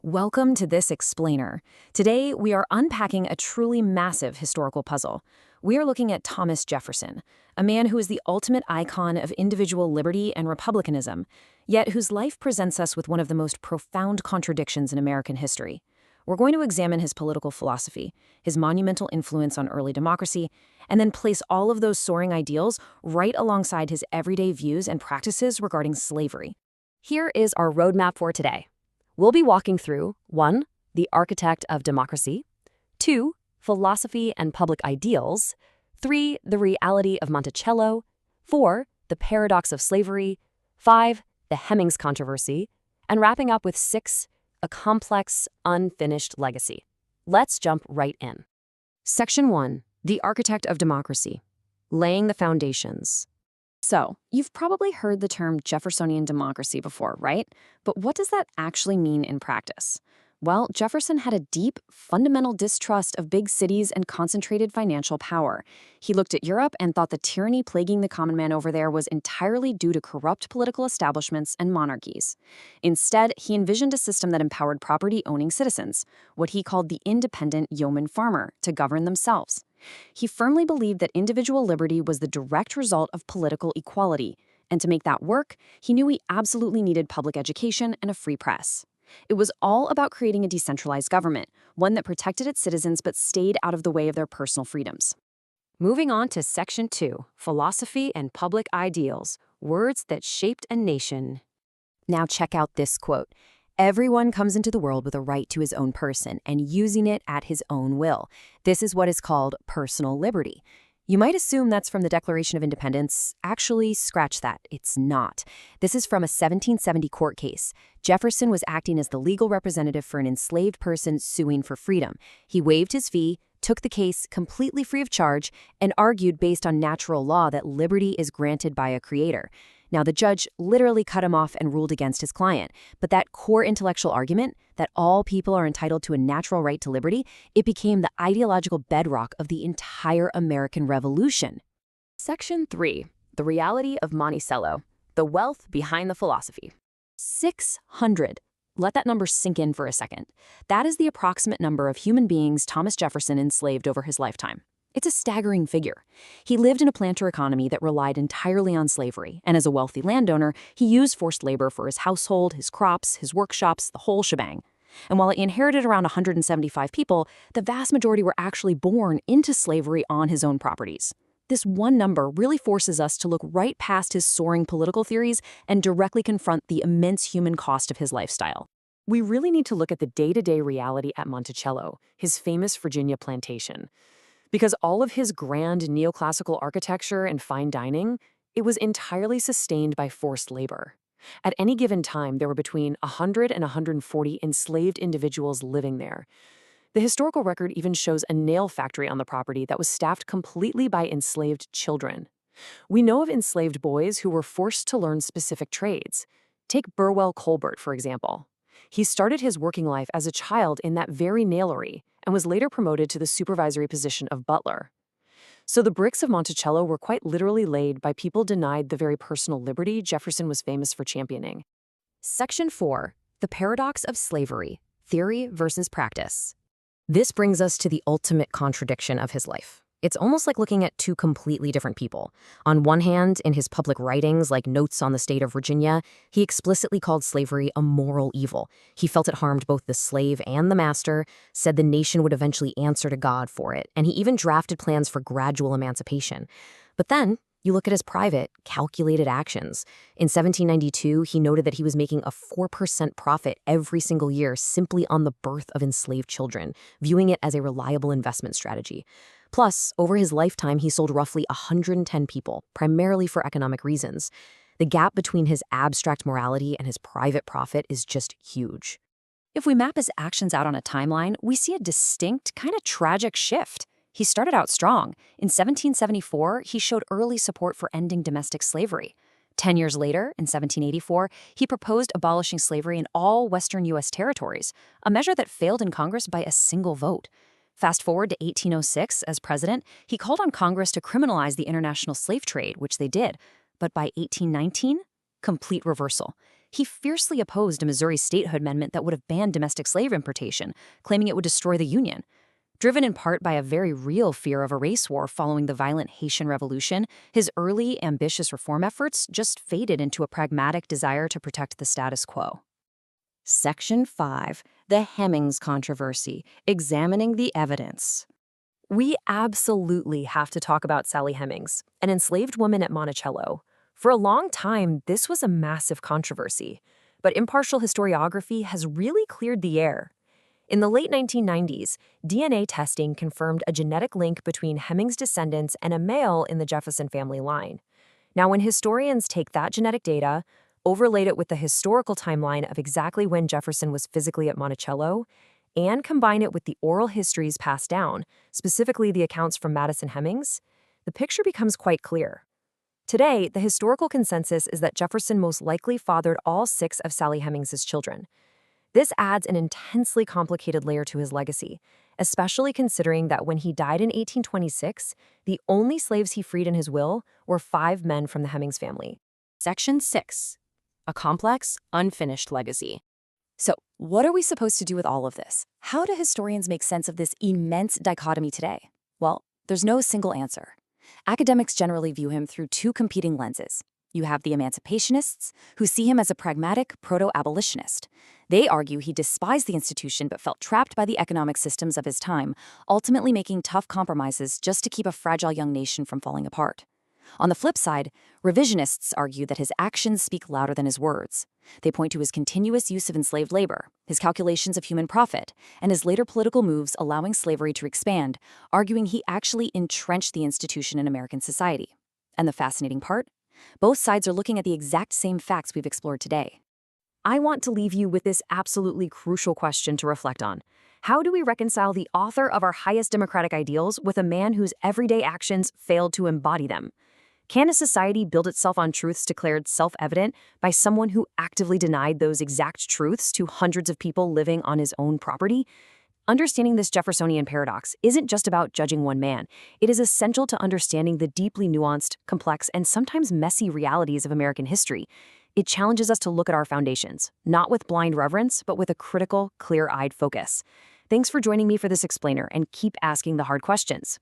Welcome to this explainer. Today, we are unpacking a truly massive historical puzzle. We are looking at Thomas Jefferson, a man who is the ultimate icon of individual liberty and republicanism, yet whose life presents us with one of the most profound contradictions in American history. We're going to examine his political philosophy, his monumental influence on early democracy, and then place all of those soaring ideals right alongside his everyday views and practices regarding slavery. Here is our roadmap for today. We'll be walking through 1. The architect of democracy, 2. Philosophy and public ideals, 3. The reality of Monticello, 4. The paradox of slavery, 5. The Hemmings controversy, and wrapping up with 6. A complex, unfinished legacy. Let's jump right in. Section 1. The architect of democracy. Laying the foundations. So, you've probably heard the term Jeffersonian democracy before, right? But what does that actually mean in practice? Well, Jefferson had a deep, fundamental distrust of big cities and concentrated financial power. He looked at Europe and thought the tyranny plaguing the common man over there was entirely due to corrupt political establishments and monarchies. Instead, he envisioned a system that empowered property-owning citizens, what he called the independent yeoman farmer, to govern themselves. He firmly believed that individual liberty was the direct result of political equality, and to make that work, he knew he absolutely needed public education and a free press. It was all about creating a decentralized government, one that protected its citizens but stayed out of the way of their personal freedoms. Moving on to Section 2, Philosophy and Public Ideals, Words that Shaped a Nation. Now check out this quote. Everyone comes into the world with a right to his own person and using it at his own will. This is what is called personal liberty. You might assume that's from the Declaration of Independence. Actually, scratch that. It's not. This is from a 1770 court case. Jefferson was acting as the legal representative for an enslaved person suing for freedom. He waived his fee, took the case completely free of charge, and argued based on natural law that liberty is granted by a creator. Now, the judge literally cut him off and ruled against his client. But that core intellectual argument, that all people are entitled to a natural right to liberty, it became the ideological bedrock of the entire American Revolution. Section 3. The reality of Monticello. The wealth behind the philosophy. 600. Let that number sink in for a second. That is the approximate number of human beings Thomas Jefferson enslaved over his lifetime. It's a staggering figure. He lived in a planter economy that relied entirely on slavery, and as a wealthy landowner, he used forced labor for his household, his crops, his workshops, the whole shebang. And while he inherited around 175 people, the vast majority were actually born into slavery on his own properties. This one number really forces us to look right past his soaring political theories and directly confront the immense human cost of his lifestyle. We really need to look at the day-to-day reality at Monticello, his famous Virginia plantation. Because all of his grand neoclassical architecture and fine dining, it was entirely sustained by forced labor. At any given time, there were between 100 and 140 enslaved individuals living there. The historical record even shows a nail factory on the property that was staffed completely by enslaved children. We know of enslaved boys who were forced to learn specific trades. Take Burwell Colbert, for example. He started his working life as a child in that very nailery and was later promoted to the supervisory position of butler. So the bricks of Monticello were quite literally laid by people denied the very personal liberty Jefferson was famous for championing. Section 4. The paradox of slavery. Theory versus practice. This brings us to the ultimate contradiction of his life. It's almost like looking at two completely different people. On one hand, in his public writings, like Notes on the State of Virginia, he explicitly called slavery a moral evil. He felt it harmed both the slave and the master, said the nation would eventually answer to God for it, and he even drafted plans for gradual emancipation. But then, you look at his private, calculated actions. In 1792, he noted that he was making a 4% profit every single year simply on the birth of enslaved children, viewing it as a reliable investment strategy. Plus, over his lifetime, he sold roughly 110 people, primarily for economic reasons. The gap between his abstract morality and his private profit is just huge. If we map his actions out on a timeline, we see a distinct, kind of tragic shift. He started out strong. In 1774, he showed early support for ending domestic slavery. 10 years later, in 1784, he proposed abolishing slavery in all Western U.S. territories, a measure that failed in Congress by a single vote. Fast forward to 1806, as president, he called on Congress to criminalize the international slave trade, which they did. But by 1819, complete reversal. He fiercely opposed a Missouri statehood amendment that would have banned domestic slave importation, claiming it would destroy the Union. Driven in part by a very real fear of a race war following the violent Haitian Revolution, his early, ambitious reform efforts just faded into a pragmatic desire to protect the status quo. Section 5. The Hemings Controversy, Examining the Evidence. We absolutely have to talk about Sally Hemings, an enslaved woman at Monticello. For a long time, this was a massive controversy, but impartial historiography has really cleared the air. In the late 1990s, DNA testing confirmed a genetic link between Hemings' descendants and a male in the Jefferson family line. Now, when historians take that genetic data, overlaid it with the historical timeline of exactly when Jefferson was physically at Monticello, and combine it with the oral histories passed down, specifically the accounts from Madison Hemings, the picture becomes quite clear. Today, the historical consensus is that Jefferson most likely fathered all 6 of Sally Hemings' children. This adds an intensely complicated layer to his legacy, especially considering that when he died in 1826, the only slaves he freed in his will were 5 men from the Hemings family. Section 6. A complex, unfinished legacy. So, what are we supposed to do with all of this? How do historians make sense of this immense dichotomy today? Well, there's no single answer. Academics generally view him through 2 competing lenses. You have the emancipationists, who see him as a pragmatic proto-abolitionist. They argue he despised the institution but felt trapped by the economic systems of his time, ultimately making tough compromises just to keep a fragile young nation from falling apart. On the flip side, revisionists argue that his actions speak louder than his words. They point to his continuous use of enslaved labor, his calculations of human profit, and his later political moves allowing slavery to expand, arguing he actually entrenched the institution in American society. And the fascinating part? Both sides are looking at the exact same facts we've explored today. I want to leave you with this absolutely crucial question to reflect on. How do we reconcile the author of our highest democratic ideals with a man whose everyday actions failed to embody them? Can a society build itself on truths declared self-evident by someone who actively denied those exact truths to hundreds of people living on his own property? Understanding this Jeffersonian paradox isn't just about judging one man. It is essential to understanding the deeply nuanced, complex, and sometimes messy realities of American history. It challenges us to look at our foundations, not with blind reverence, but with a critical, clear-eyed focus. Thanks for joining me for this explainer, and keep asking the hard questions.